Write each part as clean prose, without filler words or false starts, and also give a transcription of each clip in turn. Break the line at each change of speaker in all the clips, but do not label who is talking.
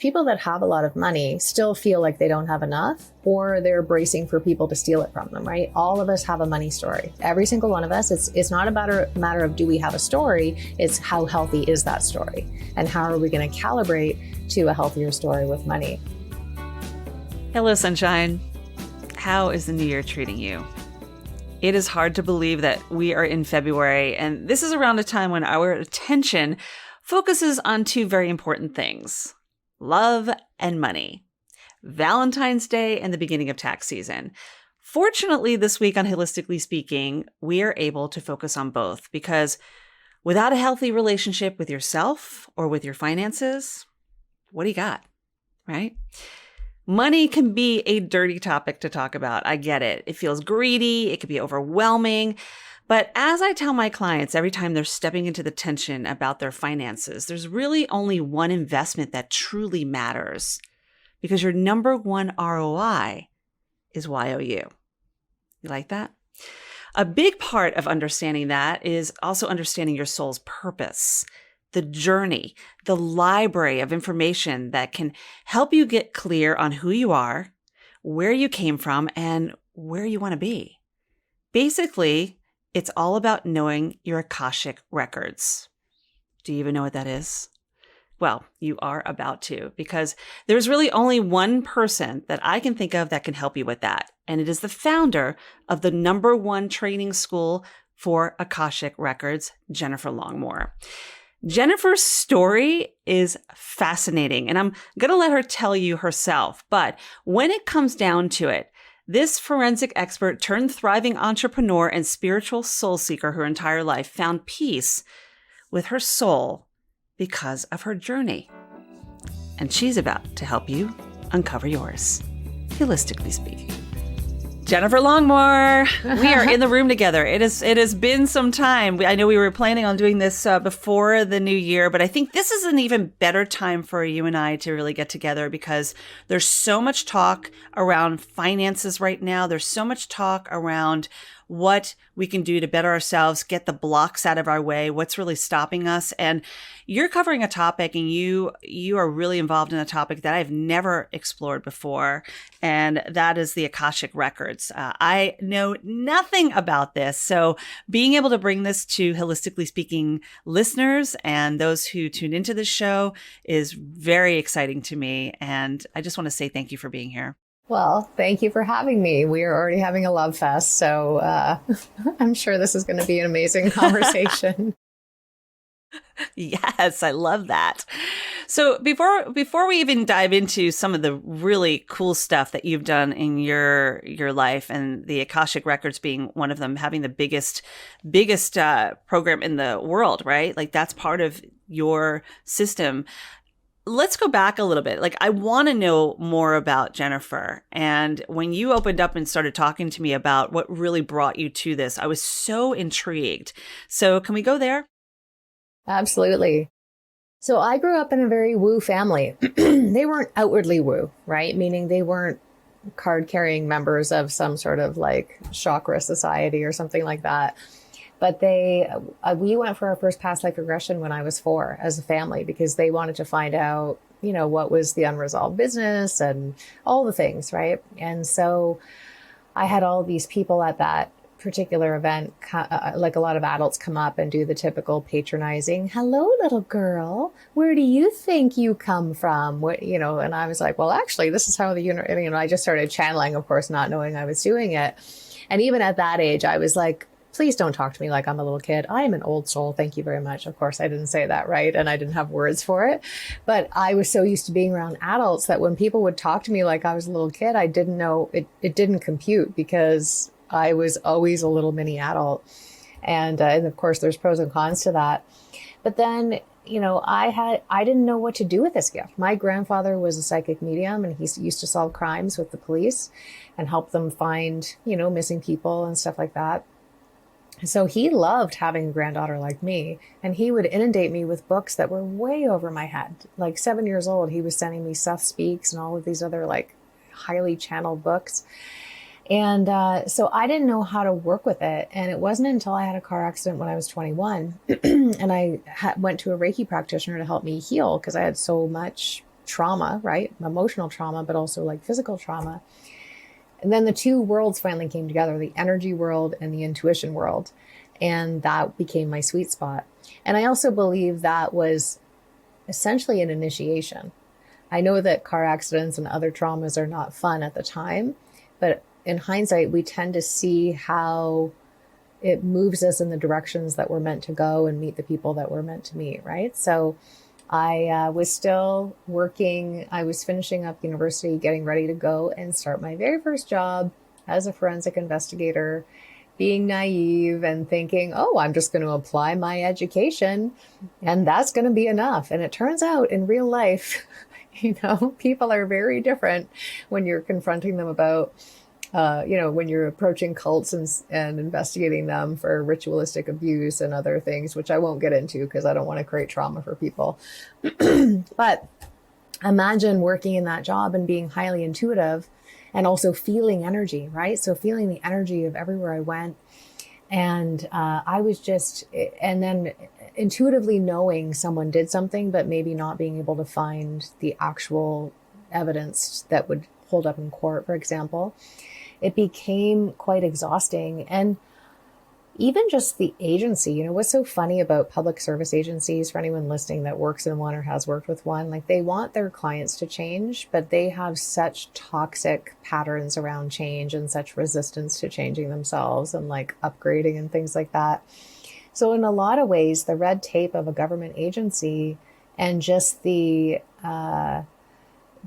People that have a lot of money still feel like they don't have enough, or they're bracing for people to steal it from them, right? All of us have a money story. Every single one of us. It's not about a matter of do we have a story, it's how healthy is that story? And how are we going to calibrate to a healthier story with money?
Hello, sunshine. How is the new year treating you? It is hard to believe that we are in February, and this is around a time when our attention focuses on two very important things: love and money. Valentine's Day and the beginning of tax season. Fortunately, this week on Holistically Speaking, we are able to focus on both, because without a healthy relationship with yourself or with your finances, what do you got, right? Money can be a dirty topic to talk about. I get it. It feels greedy. It can be overwhelming. But as I tell my clients every time they're stepping into the tension about their finances, there's really only one investment that truly matters, because your number one ROI is YOU. You like that? A big part of understanding that is also understanding your soul's purpose, the journey, the library of information that can help you get clear on who you are, where you came from, and where you want to be. Basically, it's all about knowing your Akashic Records. Do you even know what that is? Well, you are about to, because there's really only one person that I can think of that can help you with that. And it is the founder of the #1 training school for Akashic Records, Jennifer Longmore. Jennifer's story is fascinating, and I'm going to let her tell you herself. But when it comes down to it, this forensic expert turned thriving entrepreneur and spiritual soul seeker her entire life found peace with her soul because of her journey. And she's about to help you uncover yours, holistically speaking. Jennifer Longmore, we are in the room together. It has been some time. I know we were planning on doing this before the new year, but I think this is an even better time for you and I to really get together, because there's so much talk around finances right now. There's so much talk around what we can do to better ourselves, get the blocks out of our way, what's really stopping us. And you're covering a topic, and you are really involved in a topic that I've never explored before, and that is the Akashic Records. I know nothing about this, so being able to bring this to Holistically Speaking listeners and those who tune into this show is very exciting to me, and I just want to say thank you for being here.
Well, thank you for having me. We are already having a love fest, so I'm sure this is going to be an amazing conversation.
Yes, I love that. So before we even dive into some of the really cool stuff that you've done in your life, and the Akashic Records being one of them, having the biggest program in the world, right? Like, that's part of your system. Let's go back a little bit. Like, I want to know more about Jennifer. And when you opened up and started talking to me about what really brought you to this, I was so intrigued. So can we go there?
Absolutely. So I grew up in a very woo family. They weren't outwardly woo, right? Meaning they weren't card-carrying members of some sort of like chakra society or something like that. But we went for our first past life regression when I was 4 as a family, because they wanted to find out, what was the unresolved business and all the things, right? And so I had all these people at that particular event, like a lot of adults come up and do the typical patronizing, "Hello, little girl, where do you think you come from?" And I was like, well, actually, this is how the I just started channeling, of course, not knowing I was doing it. And even at that age, I was like, please don't talk to me like I'm a little kid. I am an old soul. Thank you very much. Of course, I didn't say that, right? And I didn't have words for it. But I was so used to being around adults that when people would talk to me like I was a little kid, I didn't know, it didn't compute, because I was always a little mini adult. And of course, there's pros and cons to that. But then, I didn't know what to do with this gift. My grandfather was a psychic medium, and he used to solve crimes with the police and help them find, missing people and stuff like that. So he loved having a granddaughter like me, and he would inundate me with books that were way over my head. Like 7 years old, he was sending me Seth Speaks and all of these other like highly channeled books. And so I didn't know how to work with it. And it wasn't until I had a car accident when I was 21 and I went to a Reiki practitioner to help me heal, because I had so much trauma, right? Emotional trauma, but also like physical trauma. And then the two worlds finally came together, the energy world and the intuition world. And that became my sweet spot. And I also believe that was essentially an initiation. I know that car accidents and other traumas are not fun at the time, but in hindsight, we tend to see how it moves us in the directions that we're meant to go and meet the people that we're meant to meet, right? So I was still working. I was finishing up university, getting ready to go and start my very first job as a forensic investigator, being naive and thinking, oh, I'm just going to apply my education and that's going to be enough. And it turns out in real life, people are very different when you're confronting them about, when you're approaching cults and investigating them for ritualistic abuse and other things, which I won't get into because I don't want to create trauma for people. But imagine working in that job and being highly intuitive and also feeling energy, right? So feeling the energy of everywhere I went. And and then intuitively knowing someone did something, but maybe not being able to find the actual evidence that would hold up in court, for example. It became quite exhausting. And even just the agency, what's so funny about public service agencies, for anyone listening that works in one or has worked with one, like they want their clients to change, but they have such toxic patterns around change and such resistance to changing themselves and like upgrading and things like that. So in a lot of ways, the red tape of a government agency and just the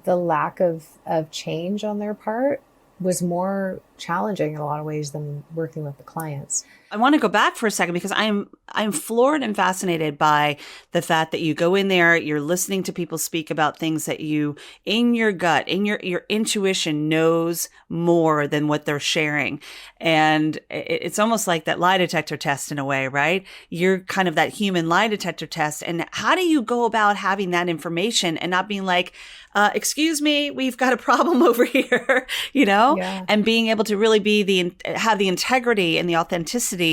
lack of change on their part was more challenging in a lot of ways than working with the clients.
I want to go back for a second because I'm floored and fascinated by the fact that you go in there, you're listening to people speak about things that you, in your gut, in your intuition knows more than what they're sharing. And it's almost like that lie detector test in a way, right? You're kind of that human lie detector test. And how do you go about having that information and not being like, excuse me, we've got a problem over here,
Yeah.
and being able to really have the integrity and the authenticity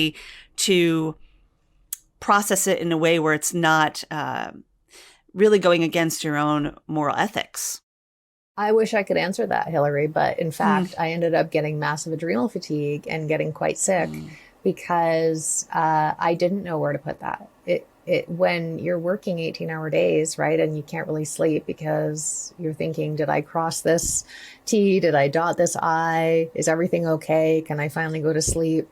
to process it in a way where it's not really going against your own moral ethics.
I wish I could answer that, Hilary, but in fact, I ended up getting massive adrenal fatigue and getting quite sick because I didn't know where to put that. When you're working 18-hour days, right, and you can't really sleep because you're thinking, did I cross this T? Did I dot this I? Is everything okay? Can I finally go to sleep?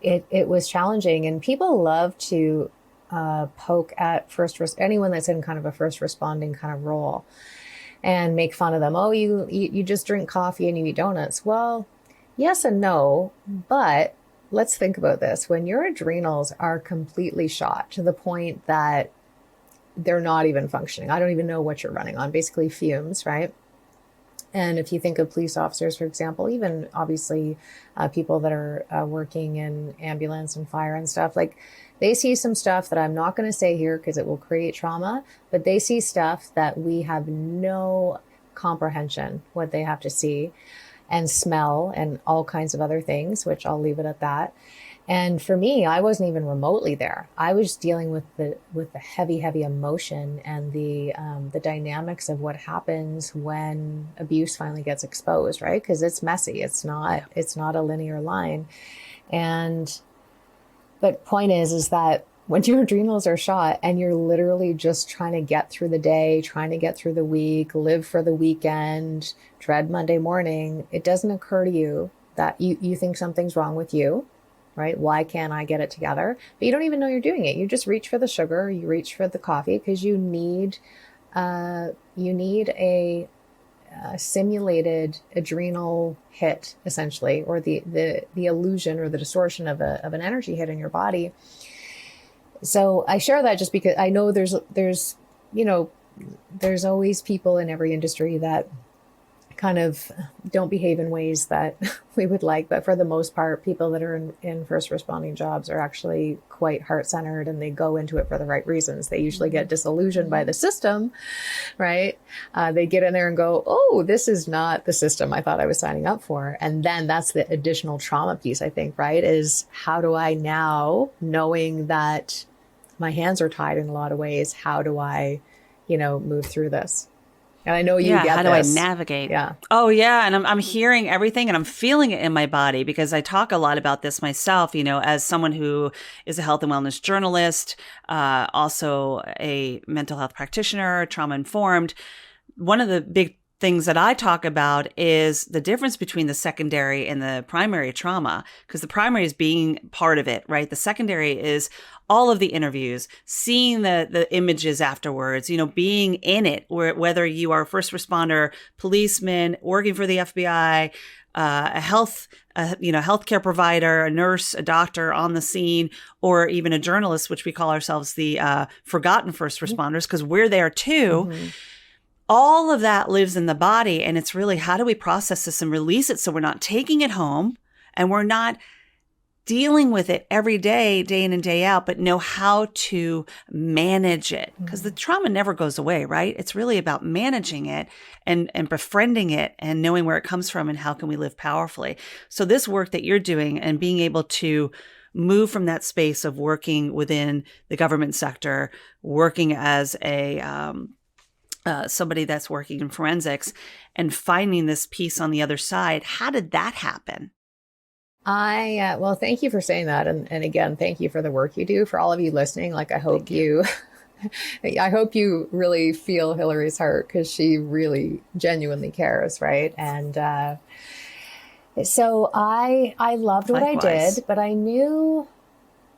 It was challenging, and people love to poke at anyone that's in kind of a first responding kind of role and make fun of them. Oh, you just drink coffee and you eat donuts. Well, yes and no, but let's think about this. When your adrenals are completely shot to the point that they're not even functioning, I don't even know what you're running on, basically fumes, right? And if you think of police officers, for example, even obviously people that are working in ambulance and fire and stuff, like they see some stuff that I'm not going to say here because it will create trauma, but they see stuff that we have no comprehension what they have to see and smell and all kinds of other things, which I'll leave it at that. And for me, I wasn't even remotely there. I was dealing with the heavy emotion and the dynamics of what happens when abuse finally gets exposed, right? Because it's messy. It's not a linear line. But point is that when your adrenals are shot and you're literally just trying to get through the day, trying to get through the week, live for the weekend, dread Monday morning, it doesn't occur to you that you think something's wrong with you, right? Why can't I get it together? But you don't even know you're doing it. You just reach for the sugar, you reach for the coffee because you need a simulated adrenal hit, essentially, or the illusion or the distortion of an energy hit in your body. So I share that just because I know there's always people in every industry that kind of don't behave in ways that we would like. But for the most part, people that are in first responding jobs are actually quite heart-centered and they go into it for the right reasons. They usually get disillusioned by the system, right? They get in there and go, oh, this is not the system I thought I was signing up for. And then that's the additional trauma piece, I think, right? Is how do I now, knowing that my hands are tied in a lot of ways, how do I, move through this? And I know you
Yeah,
get
how do I
this.
navigate?
Yeah.
Oh, yeah, and I'm hearing everything and I'm feeling it in my body because I talk a lot about this myself, as someone who is a health and wellness journalist, also a mental health practitioner, trauma informed. One of the big things that I talk about is the difference between the secondary and the primary trauma, because the primary is being part of it, right? The secondary is all of the interviews, seeing the images afterwards, being in it, whether you are a first responder, policeman, working for the FBI, healthcare provider, a nurse, a doctor on the scene, or even a journalist, which we call ourselves the forgotten first responders, because we're there too.
Mm-hmm.
All of that lives in the body. And it's really, how do we process this and release it so we're not taking it home and we're not dealing with it every day, day in and day out, but know how to manage it? Because the trauma never goes away, right? It's really about managing it and befriending it and knowing where it comes from and how can we live powerfully. So this work that you're doing and being able to move from that space of working within the government sector, working as a somebody that's working in forensics and finding this piece on the other side. How did that happen?
Well, thank you for saying that. And again, thank you for the work you do. For all of you listening, like, I hope I hope you really feel Hilary's heart, because she really genuinely cares. Right. And, so I loved what
Likewise.
I did, but I knew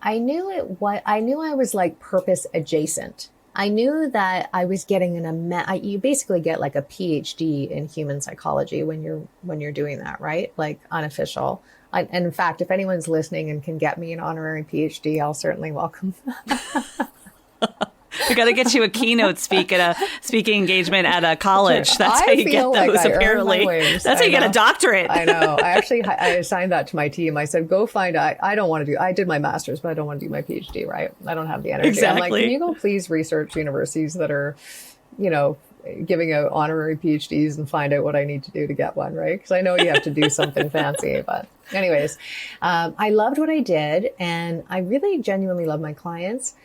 I was like purpose adjacent. I knew that I was getting you basically get like a PhD in human psychology when you're doing that, right? Like unofficial. And in fact, if anyone's listening and can get me an honorary PhD, I'll certainly welcome.
We got to get you a keynote speaking engagement at a college. That's how you get those.
Like
apparently, that's how you get a doctorate.
I know. I assigned that to my team. I said, go find. I don't want to do. I did my master's, but I don't want to do my PhD. Right? I don't have the energy.
Exactly.
I'm like, can you go please research universities that are, giving out honorary PhDs and find out what I need to do to get one, right? Because I know you have to do something fancy. But anyways, I loved what I did, and I really genuinely love my clients.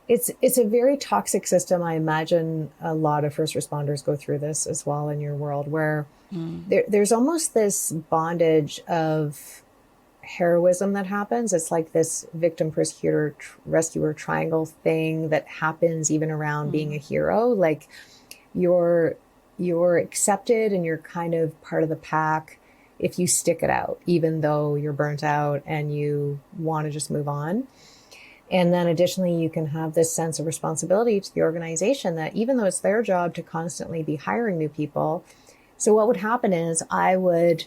It's a very toxic system. I imagine a lot of first responders go through this as well in your world, where there's almost this bondage of heroism that happens. It's like this victim, persecutor, rescuer triangle thing that happens even around being a hero. Like you're accepted and you're kind of part of the pack if you stick it out, even though you're burnt out and you want to just move on. And then additionally, you can have this sense of responsibility to the organization that even though it's their job to constantly be hiring new people. So what would happen is I would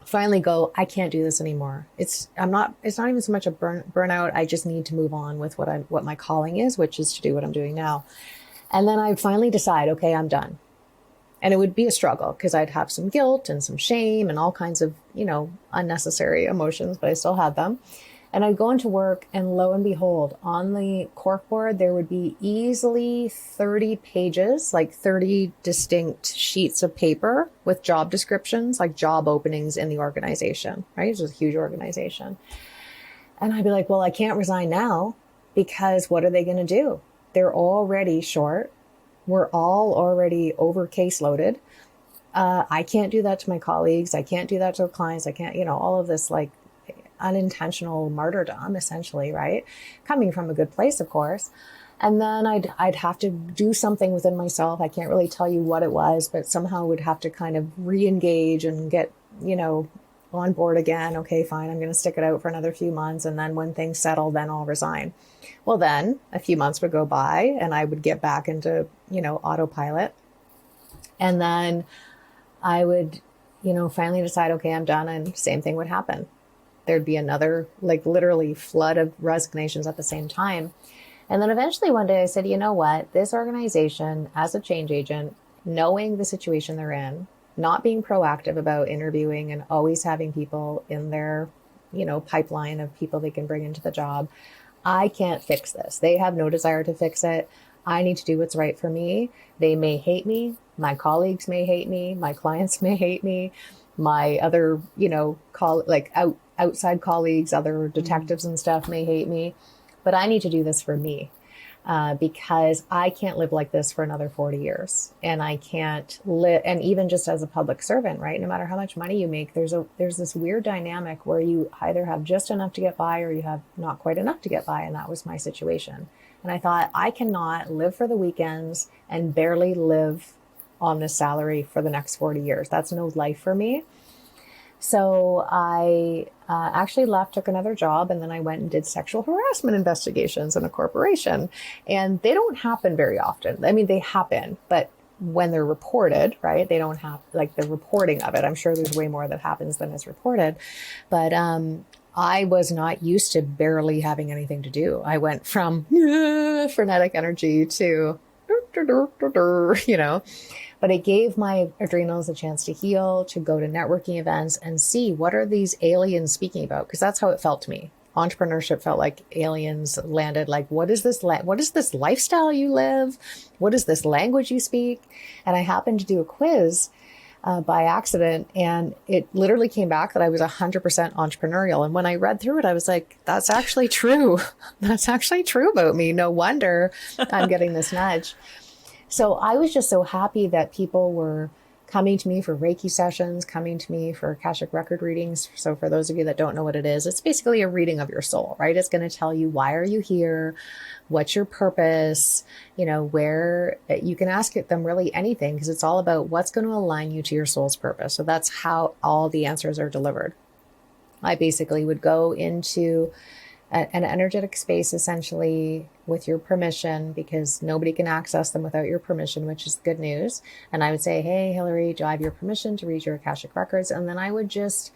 finally go, I can't do this anymore. It's not even so much a burnout. I just need to move on with what my calling is, which is to do what I'm doing now. And then I'd finally decide, okay, I'm done. And it would be a struggle because I'd have some guilt and some shame and all kinds of, unnecessary emotions, but I still had them. And I'd go into work, and lo and behold, on the corkboard, there would be easily 30 pages, like 30 distinct sheets of paper with job descriptions, like job openings in the organization, right? It's a huge organization. And I'd be like, well, I can't resign now because what are they going to do? They're already short. We're all already over caseloaded. I can't do that to my colleagues. I can't do that to our clients. I can't, all of this like unintentional martyrdom, essentially, right? Coming from a good place, of course. And then I'd have to do something within myself. I can't really tell you what it was, but somehow would have to kind of re-engage and get, on board again. Okay, fine. I'm going to stick it out for another few months. And then when things settle, then I'll resign. Well, then a few months would go by and I would get back into, autopilot. And then I would, finally decide, okay, I'm done. And same thing would happen. There'd be another, like literally flood of resignations at the same time. And then eventually one day I said, you know what, this organization as a change agent, knowing the situation they're in, not being proactive about interviewing and always having people in their, pipeline of people they can bring into the job, I can't fix this. They have no desire to fix it. I need to do what's right for me. They may hate me. My colleagues may hate me. My clients may hate me. My other, outside colleagues, other detectives and stuff may hate me, but I need to do this for me. because I can't live like this for another 40 years. And I can't live, and even just as a public servant, right? No matter how much money you make, there's this weird dynamic where you either have just enough to get by or you have not quite enough to get by. And that was my situation. And I thought, I cannot live for the weekends and barely live on this salary for the next 40 years. That's no life for me. So I actually left, took another job, and then I went and did sexual harassment investigations in a corporation. And they don't happen very often. I mean, they happen, but when they're reported, right, they don't have like the reporting of it. I'm sure there's way more that happens than is reported. But I was not used to barely having anything to do. I went from frenetic energy to, you know. But it gave my adrenals a chance to heal, to go to networking events and see what are these aliens speaking about? Because that's how it felt to me. Entrepreneurship felt like aliens landed. Like, what is this lifestyle you live? What is this language you speak? And I happened to do a quiz by accident, and it literally came back that I was 100% entrepreneurial. And when I read through it, I was like, that's actually true. That's actually true about me. No wonder I'm getting this nudge. So I was just so happy that people were coming to me for Reiki sessions, coming to me for Akashic record readings. So for those of you that don't know what it is, it's basically a reading of your soul, right? It's going to tell you, why are you here? What's your purpose? You know, where you can ask them really anything, because it's all about what's going to align you to your soul's purpose. So that's how all the answers are delivered. I basically would go into an energetic space, essentially, with your permission, because nobody can access them without your permission, which is good news. And I would say, hey, Hilary, do I have your permission to read your Akashic records? And then I would just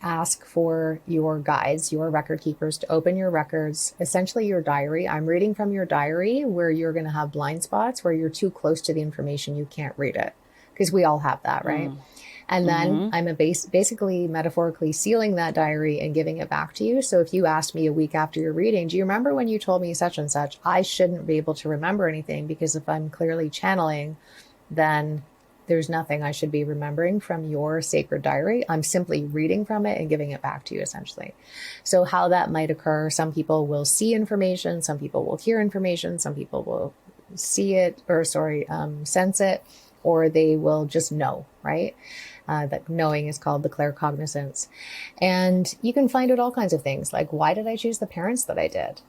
ask for your guides, your record keepers, to open your records, essentially your diary. I'm reading from your diary where you're going to have blind spots, where you're too close to the information, you can't read it, because we all have that, right? And then I'm basically metaphorically sealing that diary and giving it back to you. So if you asked me a week after your reading, do you remember when you told me such and such? I shouldn't be able to remember anything, because if I'm clearly channeling, then there's nothing I should be remembering from your sacred diary. I'm simply reading from it and giving it back to you, essentially. So how that might occur, some people will see information, some people will hear information, some people will sense it, or they will just know, right? That knowing is called the claircognizance. And you can find out all kinds of things, like, why did I choose the parents that I did?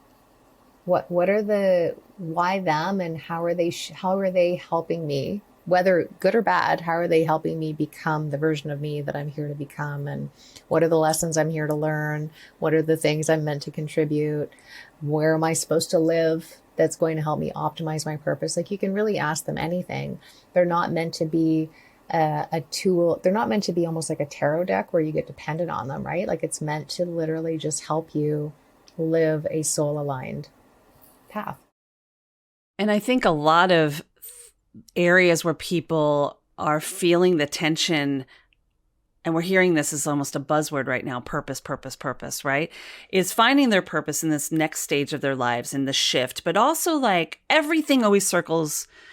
Why them, and how are they helping me, whether good or bad? How are they helping me become the version of me that I'm here to become? And what are the lessons I'm here to learn? What are the things I'm meant to contribute? Where am I supposed to live that's going to help me optimize my purpose? Like, you can really ask them anything. They're not meant to be a tool. They're not meant to be almost like a tarot deck where you get dependent on them, right? Like, it's meant to literally just help you live a soul aligned path.
And I think a lot of areas where people are feeling the tension, and we're hearing this as almost a buzzword right now, purpose, right? Is finding their purpose in this next stage of their lives, in the shift, but also like everything always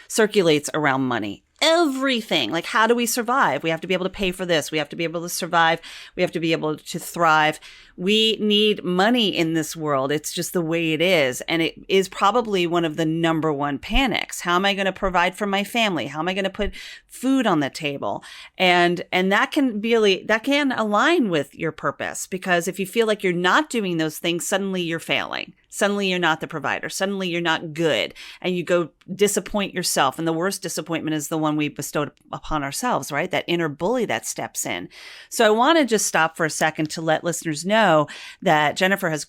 circulates around money. Everything. Like, how do we survive? We have to be able to pay for this. We have to be able to survive. We have to be able to thrive. We need money in this world. It's just the way it is. And it is probably one of the number one panics. How am I going to provide for my family? How am I going to put food on the table? And that can align with your purpose, because if you feel like you're not doing those things, suddenly you're failing. Suddenly you're not the provider. Suddenly you're not good, and you go disappoint yourself. And the worst disappointment is the one we bestowed upon ourselves, right? That inner bully that steps in. So I want to just stop for a second to let listeners know that Jennifer has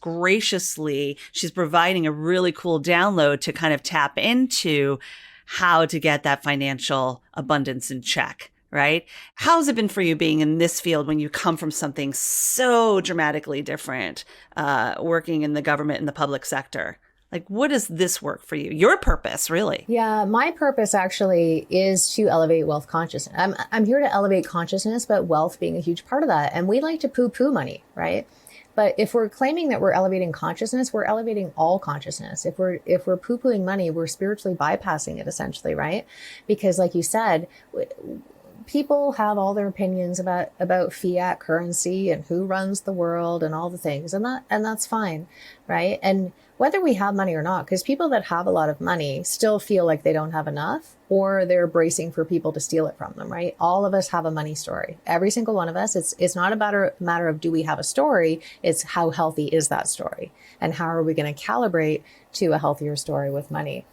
she's providing a really cool download to kind of tap into how to get that financial abundance in check. Right? How's it been for you being in this field when you come from something so dramatically different, working in the government and the public sector? Like, what does this work for you? Your purpose, really?
Yeah, my purpose actually is to elevate wealth consciousness. I'm here to elevate consciousness, but wealth being a huge part of that. And we like to poo-poo money, right? But if we're claiming that we're elevating consciousness, we're elevating all consciousness. If we're poo-pooing money, we're spiritually bypassing it, essentially, right? Because like you said, people have all their opinions about fiat currency and who runs the world and all the things, and that's fine, right? And whether we have money or not, because people that have a lot of money still feel like they don't have enough, or they're bracing for people to steal it from them, right? All of us have a money story. Every single one of us. It's not a matter of do we have a story, it's how healthy is that story, and how are we going to calibrate to a healthier story with money.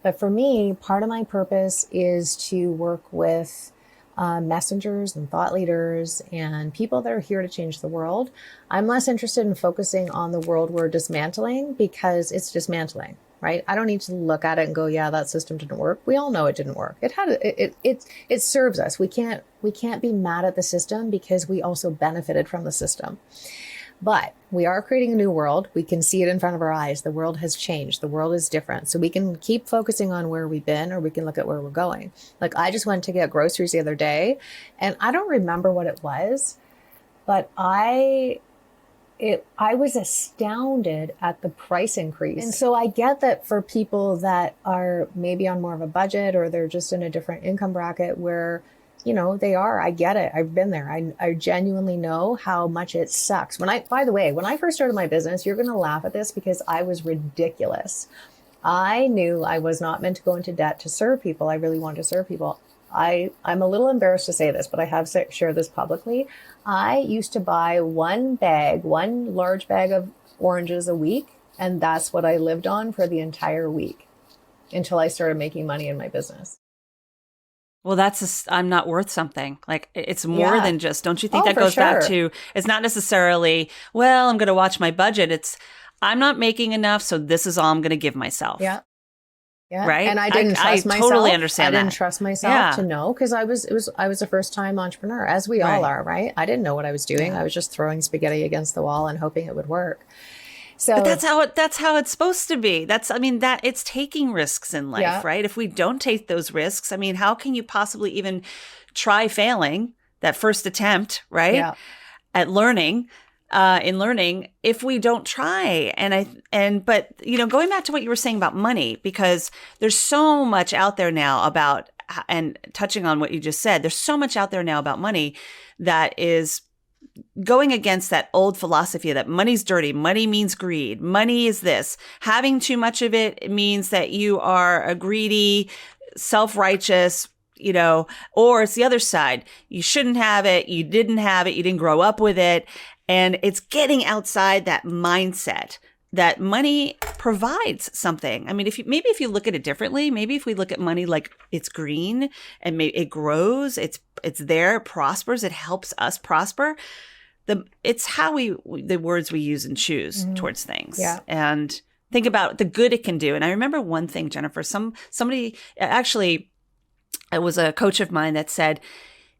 But for me, part of my purpose is to work with messengers and thought leaders and people that are here to change the world. I'm less interested in focusing on the world we're dismantling, because it's dismantling, right? I don't need to look at it and go, yeah, that system didn't work. We all know it didn't work. It serves us. We can't be mad at the system, because we also benefited from the system. But we are creating a new world. We can see it in front of our eyes. The world has changed. The world is different. So we can keep focusing on where we've been, or we can look at where we're going. Like, I just went to get groceries the other day, and I don't remember what it was, but I was astounded at the price increase. And so I get that for people that are maybe on more of a budget, or they're just in a different income bracket where, you know, they are. I get it. I've been there. I genuinely know how much it sucks. By the way, when I first started my business, you're going to laugh at this because I was ridiculous. I knew I was not meant to go into debt to serve people. I really wanted to serve people. I'm a little embarrassed to say this, but I have shared this publicly. I used to buy one large bag of oranges a week, and that's what I lived on for the entire week until I started making money in my business.
Well, I'm not worth something. Like, it's more than just, don't you think that goes back to, it's not necessarily, well, I'm going to watch my budget. It's, I'm not making enough, so this is all I'm going to give myself.
Yeah. Yeah.
Right.
And I didn't trust myself.
I totally understand
that. I didn't trust myself to know, because I was a first time entrepreneur, as we all are, right? I didn't know what I was doing. I was just throwing spaghetti against the wall and hoping it would work. So,
but that's how it's supposed to be. That it's taking risks in life, right? If we don't take those risks, I mean, how can you possibly even try failing that first attempt, right?
Yeah.
At learning, if we don't try. But you know, going back to what you were saying about money, because there's so much out there now about, and touching on what you just said, there's so much out there now about money that is going against that old philosophy that money's dirty, money means greed, money is this. Having too much of it means that you are a greedy, self-righteous, you know, or it's the other side. You shouldn't have it. You didn't have it. You didn't grow up with it. And it's getting outside that mindset that money provides something. I mean, if you look at it differently, maybe if we look at money like it's green and maybe it grows, it's there, it prospers, it helps us prosper. It's how the words we use and choose towards things. Yeah. And think about the good it can do. And I remember one thing, Jennifer, somebody actually, it was a coach of mine that said,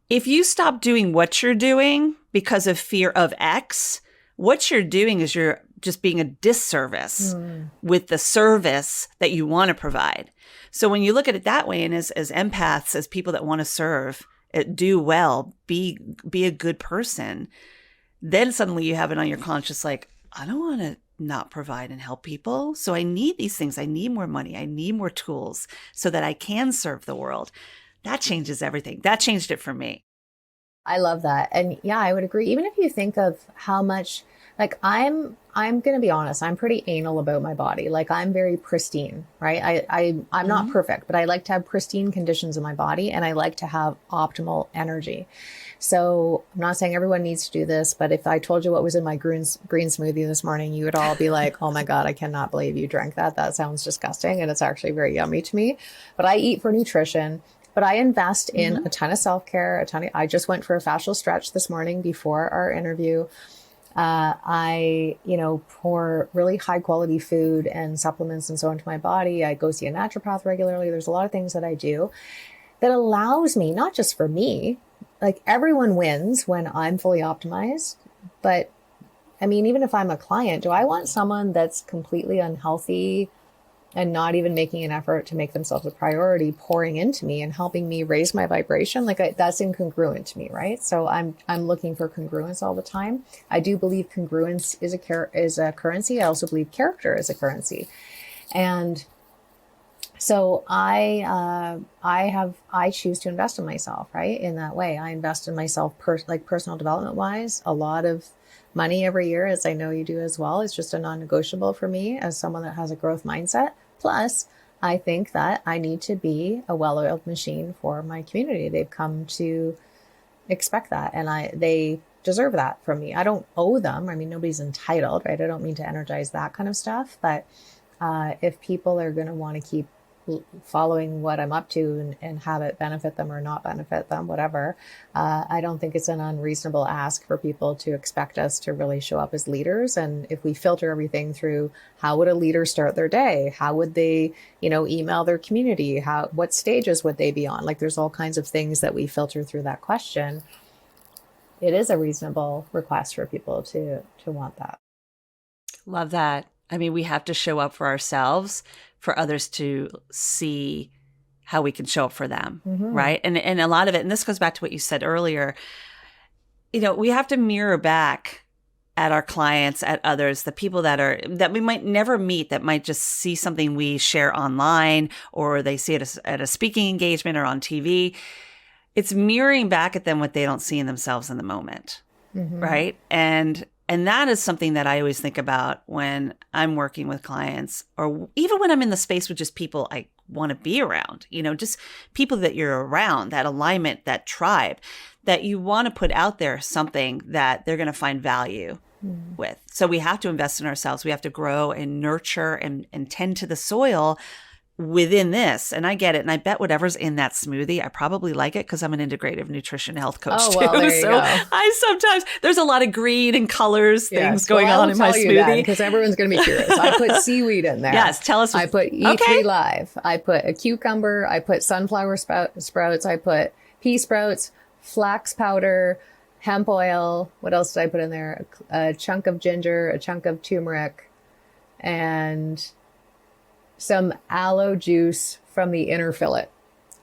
if you stop doing what you're doing because of fear of X, what you're doing is you're just being a disservice with the service that you want to provide. So when you look at it that way, and as empaths, as people that want to serve, do well, be a good person, then suddenly you have it on your conscience, like, I don't want to not provide and help people. So I need these things. I need more money. I need more tools so that I can serve the world. That changes everything. That changed it for me.
I love that. And yeah, I would agree. Even if you think of how much, like, I'm going to be honest, I'm pretty anal about my body. Like, I'm very pristine, right? I'm not perfect, but I like to have pristine conditions in my body, and I like to have optimal energy. So I'm not saying everyone needs to do this, but if I told you what was in my green smoothie this morning, you would all be like, oh my God, I cannot believe you drank that. That sounds disgusting. And it's actually very yummy to me. But I eat for nutrition. But I invest in a ton of self-care, I just went for a fascial stretch this morning before our interview. I pour really high quality food and supplements and so into my body. I go see a naturopath regularly. There's a lot of things that I do that allows me, not just for me, like, everyone wins when I'm fully optimized. But I mean, even if I'm a client, do I want someone that's completely unhealthy and not even making an effort to make themselves a priority, pouring into me and helping me raise my vibration? Like, that's incongruent to me, right? So I'm looking for congruence all the time. I do believe congruence is a currency. I also believe character is a currency. And So I choose to invest in myself, right? In that way, I invest in myself, like personal development wise, a lot of money every year, as I know you do as well. It's just a non-negotiable for me as someone that has a growth mindset. Plus, I think that I need to be a well-oiled machine for my community. They've come to expect that, and they deserve that from me. I don't owe them. I mean, nobody's entitled, right? I don't mean to energize that kind of stuff, but if people are going to want to keep following what I'm up to and have it benefit them or not benefit them, whatever, I don't think it's an unreasonable ask for people to expect us to really show up as leaders. And if we filter everything through how would a leader start their day? How would they, email their community? What stages would they be on? Like there's all kinds of things that we filter through that question. It is a reasonable request for people to want that.
Love that. I mean, we have to show up for ourselves for others to see how we can show up for them, right? And a lot of it, and this goes back to what you said earlier, we have to mirror back at our clients, at others, the people that we might never meet, that might just see something we share online, or they see it at a speaking engagement or on TV. It's mirroring back at them what they don't see in themselves in the moment, right? And that is something that I always think about when I'm working with clients, or even when I'm in the space with just people I want to be around, just people that you're around, that alignment, that tribe, that you want to put out there something that they're going to find value with. So we have to invest in ourselves. We have to grow and nurture and tend to the soil within this. And I get it. And I bet whatever's in that smoothie, I probably like it because I'm an integrative nutrition health coach too.
There you
so
go.
I sometimes, there's a lot of green and colors, things going on in my smoothie.
Because everyone's going to be curious. I put seaweed in there.
Yes, tell us.
I put E3 Live. I put a cucumber. I put sunflower sprouts. I put pea sprouts, flax powder, hemp oil. What else did I put in there? A chunk of ginger, a chunk of turmeric, and some aloe juice from the inner fillet.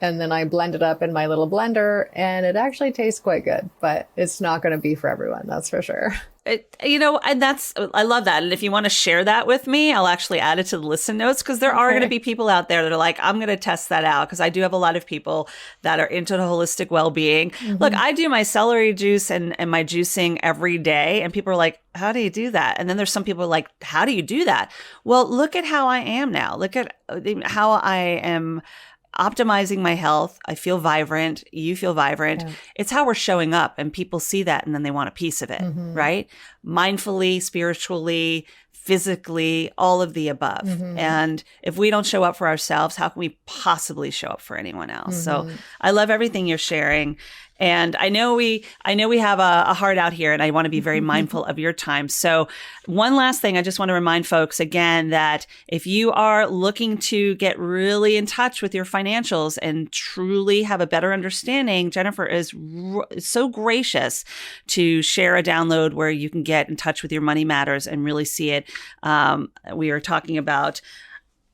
And then I blend it up in my little blender, and it actually tastes quite good, but it's not going to be for everyone. That's for sure.
And I love that. And if you want to share that with me, I'll actually add it to the listen notes, because there are going to be people out there that are like, I'm going to test that out, because I do have a lot of people that are into the holistic well-being. Look, I do my celery juice and my juicing every day, and people are like, how do you do that? And then there's some people like, how do you do that? Well, look at how I am now. Look at how I am optimizing my health. I feel vibrant. You feel vibrant. Yeah. It's how we're showing up, and people see that, and then they want a piece of it, right? Mindfully, spiritually, physically, all of the above. And if we don't show up for ourselves, how can we possibly show up for anyone else? So I love everything you're sharing. And I know we have a heart out here, and I want to be very mindful of your time. So one last thing, I just want to remind folks again that if you are looking to get really in touch with your financials and truly have a better understanding, Jennifer is so gracious to share a download where you can get in touch with your money matters and really see it. We are talking about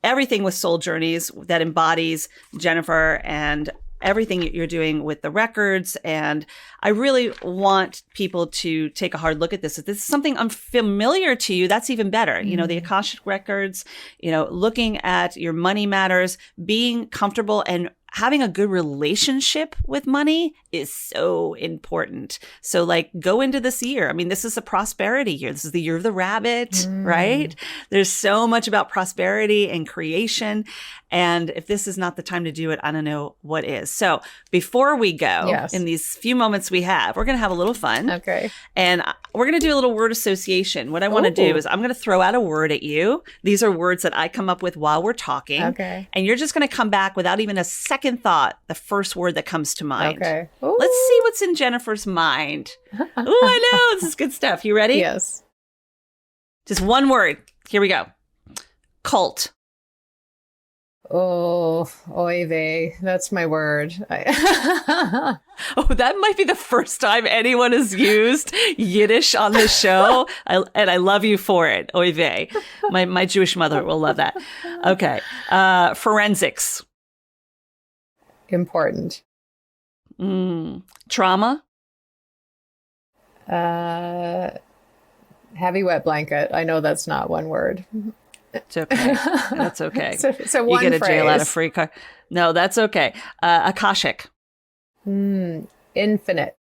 everything with Soul Journeys that embodies Jennifer and everything you're doing with the records. And I really want people to take a hard look at this. If this is something unfamiliar to you, that's even better. The Akashic Records, looking at your money matters, being comfortable and having a good relationship with money is so important. So go into this year. I mean, this is a prosperity year. This is the year of the rabbit, right? There's so much about prosperity and creation. And if this is not the time to do it, I don't know what is. So before we go, in these few moments we have, we're going to have a little fun.
Okay.
And we're going to do a little word association. What I want to do is I'm going to throw out a word at you. These are words that I come up with while we're talking. Okay. And you're just going to come back without even a second thought, the first word that comes to mind.
Okay.
Let's see what's in Jennifer's mind. Ooh, I know. This is good stuff. You ready?
Yes.
Just one word. Here we go. Cult.
Oh, oy vey. That's my word.
Oh, that might be the first time anyone has used Yiddish on this show. And I love you for it. Oy vey. My Jewish mother will love that. Okay. Forensics.
Important.
Trauma.
Heavy wet blanket. I know that's not one word.
It's okay. That's okay.
So
you
one
get a
phrase.
jail out of free card. No, that's okay. Akashic.
Infinite.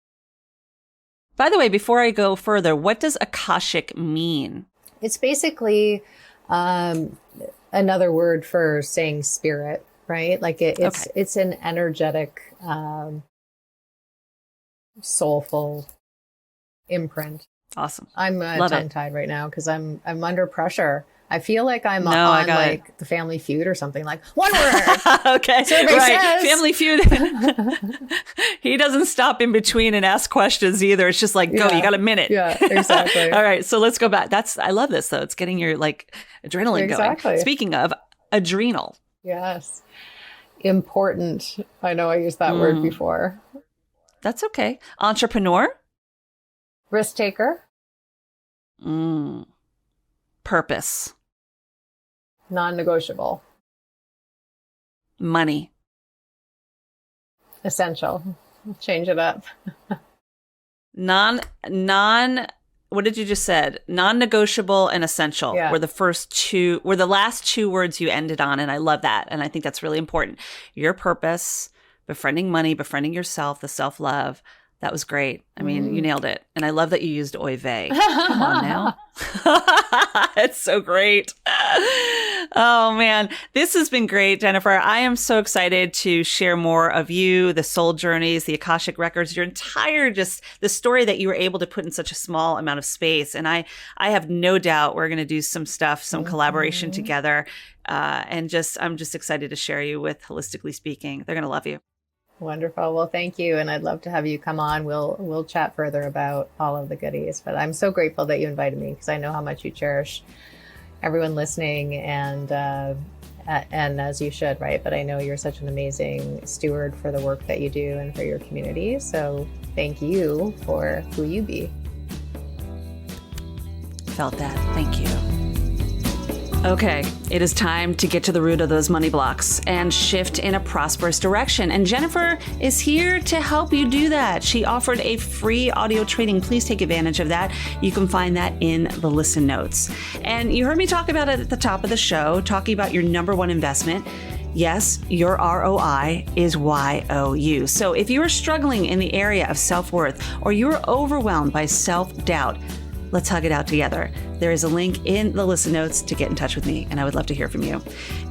By the way, before I go further, what does Akashic mean?
It's basically another word for saying spirit, right? Like it's an energetic, soulful imprint.
Awesome.
I'm tongue-tied right now because I'm under pressure. I feel like I'm on like the Family Feud or something. Like, one word.
Okay, right. Says. Family Feud. He doesn't stop in between and ask questions either. It's just like, go. You got a minute.
Yeah, exactly.
All right, so let's go back. I love this though. It's getting your like adrenaline going. Speaking of adrenal.
Yes. Important. I know I used that word before.
That's okay. Entrepreneur.
Risk taker.
Purpose.
Non-negotiable.
Money.
Essential. Change it up.
What did you just said? Non-negotiable and essential were the last two words you ended on. And I love that. And I think that's really important. Your purpose, befriending money, befriending yourself, the self-love. That was great. I mean, you nailed it. And I love that you used oy vey. Come on now. It's so great. Oh, man. This has been great, Jennifer. I am so excited to share more of you, the soul journeys, the Akashic Records, your entire the story that you were able to put in such a small amount of space. And I have no doubt we're going to do some stuff, some collaboration together. I'm just excited to share you with HIListically Speaking. They're going to love you.
Wonderful. Well, thank you. And I'd love to have you come on. We'll chat further about all of the goodies, but I'm so grateful that you invited me because I know how much you cherish everyone listening and as you should, right? But I know you're such an amazing steward for the work that you do and for your community. So thank you for who you be.
Felt that. Thank you. Okay, it is time to get to the root of those money blocks and shift in a prosperous direction. And Jennifer is here to help you do that. She offered a free audio training. Please take advantage of that. You can find that in the listen notes. And you heard me talk about it at the top of the show, talking about your number one investment. Yes, your ROI is YOU. So if you are struggling in the area of self-worth or you're overwhelmed by self-doubt, let's hug it out together. There is a link in the listen notes to get in touch with me, and I would love to hear from you.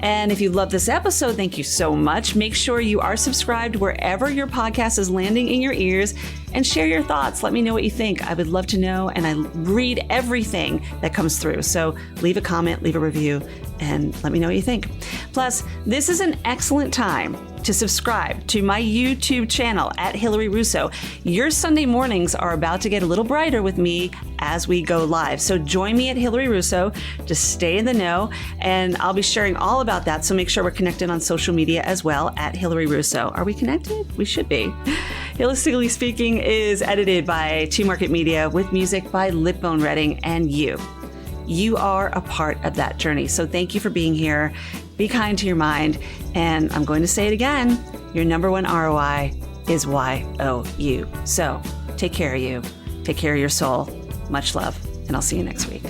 And if you love this episode, thank you so much. Make sure you are subscribed wherever your podcast is landing in your ears and share your thoughts. Let me know what you think. I would love to know, and I read everything that comes through. So leave a comment, leave a review, and let me know what you think. Plus, this is an excellent time to subscribe to my YouTube channel at Hilary Russo. Your Sunday mornings are about to get a little brighter with me as we go live. So join me at Hilary Russo to stay in the know, and I'll be sharing all about that. So make sure we're connected on social media as well at Hilary Russo. Are we connected? We should be. HIListically Speaking is edited by Two Market Media with music by Lipbone Redding and you. You are a part of that journey. So thank you for being here. Be kind to your mind. And I'm going to say it again. Your number one ROI is YOU. So take care of you. Take care of your soul. Much love. And I'll see you next week.